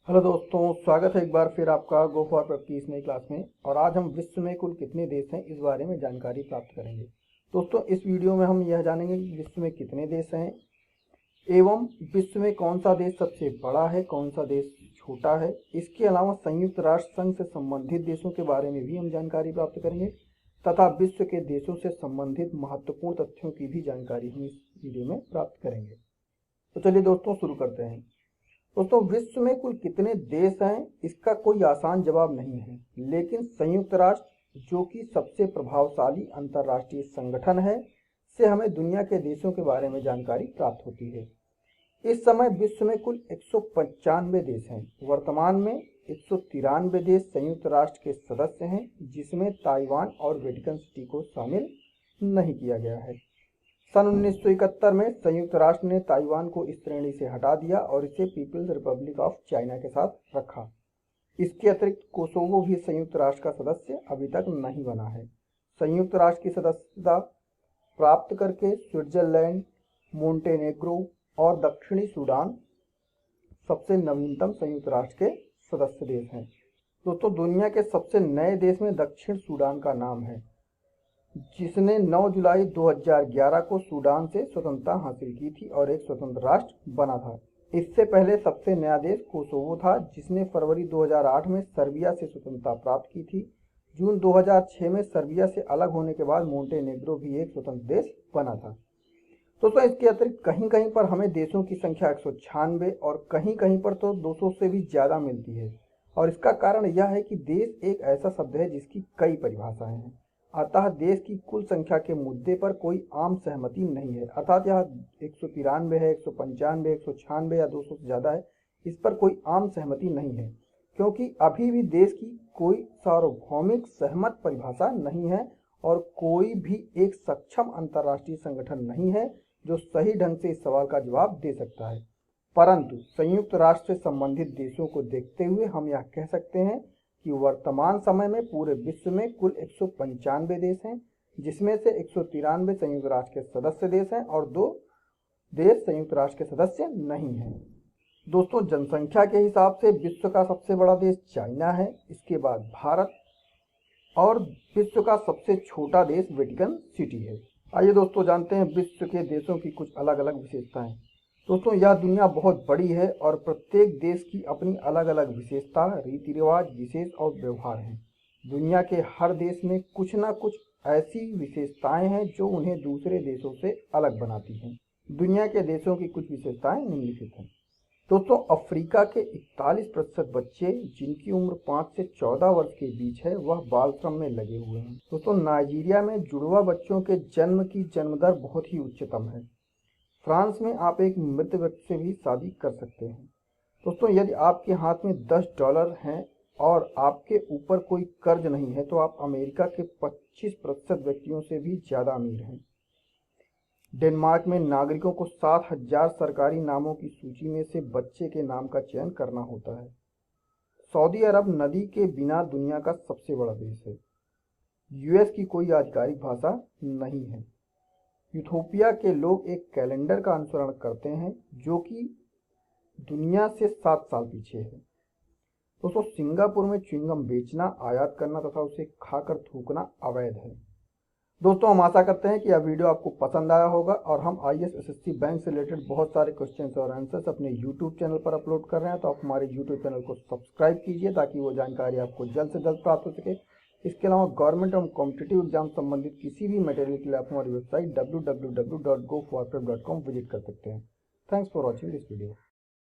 Hello दोस्तों, स्वागत है एक बार फिर आपका गो फॉर प्रेप की इस नई क्लास में। और आज हम विश्व में कुल कितने देश हैं इस बारे में जानकारी प्राप्त करेंगे। दोस्तों, इस वीडियो में हम यह जानेंगे कि विश्व में कितने देश हैं एवं विश्व में कौन सा देश सबसे बड़ा है, कौन सा देश छोटा है। इसके अलावा संयुक्त राष्ट्र संघ से संबंधित देशों के बारे में भी हम जानकारी प्राप्त करेंगे तथा विश्व के देशों से संबंधित महत्वपूर्ण तथ्यों की भी जानकारी हम इस वीडियो में प्राप्त करेंगे। तो चलिए दोस्तों, शुरू करते हैं। दोस्तों, विश्व में कुल कितने देश हैं इसका कोई आसान जवाब नहीं है, लेकिन संयुक्त राष्ट्र जो कि सबसे प्रभावशाली अंतर्राष्ट्रीय संगठन है से हमें दुनिया के देशों के बारे में जानकारी प्राप्त होती है। इस समय विश्व में कुल 195 देश हैं। वर्तमान में 193 देश संयुक्त राष्ट्र के सदस्य हैं, जिसमें ताइवान और वेटिकन सिटी को शामिल नहीं किया गया है। सन 1971 में संयुक्त राष्ट्र ने ताइवान को इस श्रेणी से हटा दिया और इसे पीपल्स रिपब्लिक ऑफ चाइना के साथ रखा। इसके अतिरिक्त कोसोवो भी संयुक्त राष्ट्र का सदस्य अभी तक नहीं बना है। संयुक्त राष्ट्र की सदस्यता प्राप्त करके स्विट्जरलैंड, मोंटेनेग्रो और दक्षिणी सूडान सबसे नवीनतम संयुक्त राष्ट्र के सदस्य देश हैं। दोस्तों, दुनिया के सबसे नए देश में दक्षिण सूडान का नाम है, जिसने 9 जुलाई 2011 को सूडान से स्वतंत्रता हासिल की थी और एक स्वतंत्र राष्ट्र बना था। इससे पहले सबसे नया देश कोसोवो था, जिसने फरवरी 2008 में सर्बिया से स्वतंत्रता प्राप्त की थी। जून 2006 में सर्बिया से अलग होने के बाद मोंटेनेग्रो भी एक स्वतंत्र देश बना था। दोस्तों, इसके अतिरिक्त कहीं कहीं पर हमें देशों की संख्या 196 और कहीं कहीं पर तो 200 से भी ज़्यादा मिलती है। और इसका कारण यह है कि देश एक ऐसा शब्द है जिसकी कई परिभाषाएं हैं। अतः देश की कुल संख्या के मुद्दे पर कोई आम सहमति नहीं है। अर्थात यह 193 है, 195, 196 या 200 से ज़्यादा है, इस पर कोई आम सहमति नहीं है, क्योंकि अभी भी देश की कोई सार्वभौमिक सहमत परिभाषा नहीं है और कोई भी एक सक्षम अंतर्राष्ट्रीय संगठन नहीं है जो सही ढंग से इस सवाल का जवाब दे सकता है। परंतु संयुक्त राष्ट्र से संबंधित देशों को देखते हुए हम यह कह सकते हैं कि वर्तमान समय में पूरे विश्व में कुल 195 देश हैं, जिसमें से 193 संयुक्त राष्ट्र के सदस्य देश हैं और 2 देश संयुक्त राष्ट्र के सदस्य नहीं हैं। दोस्तों, जनसंख्या के हिसाब से विश्व का सबसे बड़ा देश चाइना है, इसके बाद भारत और विश्व का सबसे छोटा देश वेटिकन सिटी है। आइए दोस्तों, जानते हैं विश्व के देशों की कुछ अलग अलग विशेषताएं। दोस्तों, यह दुनिया बहुत बड़ी है और प्रत्येक देश की अपनी अलग अलग विशेषता, रीति रिवाज, विशेष और व्यवहार हैं। दुनिया के हर देश में कुछ ना कुछ ऐसी विशेषताएं हैं जो उन्हें दूसरे देशों से अलग बनाती हैं। दुनिया के देशों की कुछ विशेषताएं निम्नलिखित हैं। दोस्तों, अफ्रीका के 41% बच्चे जिनकी उम्र 5 से 14 वर्ष के बीच है, वह बाल श्रम में लगे हुए हैं। दोस्तों, नाइजीरिया में जुड़वा बच्चों के जन्म की जन्म दर बहुत ही उच्चतम है। फ्रांस में आप एक मृत व्यक्ति से भी शादी कर सकते हैं। दोस्तों, यदि आपके हाथ में $10 हैं और आपके ऊपर कोई कर्ज नहीं है तो आप अमेरिका के 25% व्यक्तियों से भी ज़्यादा अमीर हैं। डेनमार्क में नागरिकों को 7,000 सरकारी नामों की सूची में से बच्चे के नाम का चयन करना होता है। सऊदी अरब नदी के बिना दुनिया का सबसे बड़ा देश है। यूएस की कोई आधिकारिक भाषा नहीं है। यूथोपिया के लोग एक कैलेंडर का अनुसरण करते हैं जो कि दुनिया से 7 साल पीछे है। दोस्तों, सिंगापुर में च्युइंगम बेचना, आयात करना तथा उसे खाकर थूकना अवैध है। दोस्तों, हम आशा करते हैं कि यह वीडियो आपको पसंद आया होगा और हम IAS SSC बैंक से रिलेटेड बहुत सारे क्वेश्चंस और आंसर्स अपने यूट्यूब चैनल पर अपलोड कर रहे हैं, तो आप हमारे यूट्यूब चैनल को सब्सक्राइब कीजिए ताकि वो जानकारी आपको जल्द से जल्द प्राप्त हो सके। इसके अलावा गवर्नमेंट एवं कॉम्पिटिटिव एग्जाम संबंधित किसी भी मटेरियल के लिए आप हमारी वेबसाइट www.goforprep.com विजिट कर सकते हैं। Thanks for watching this video.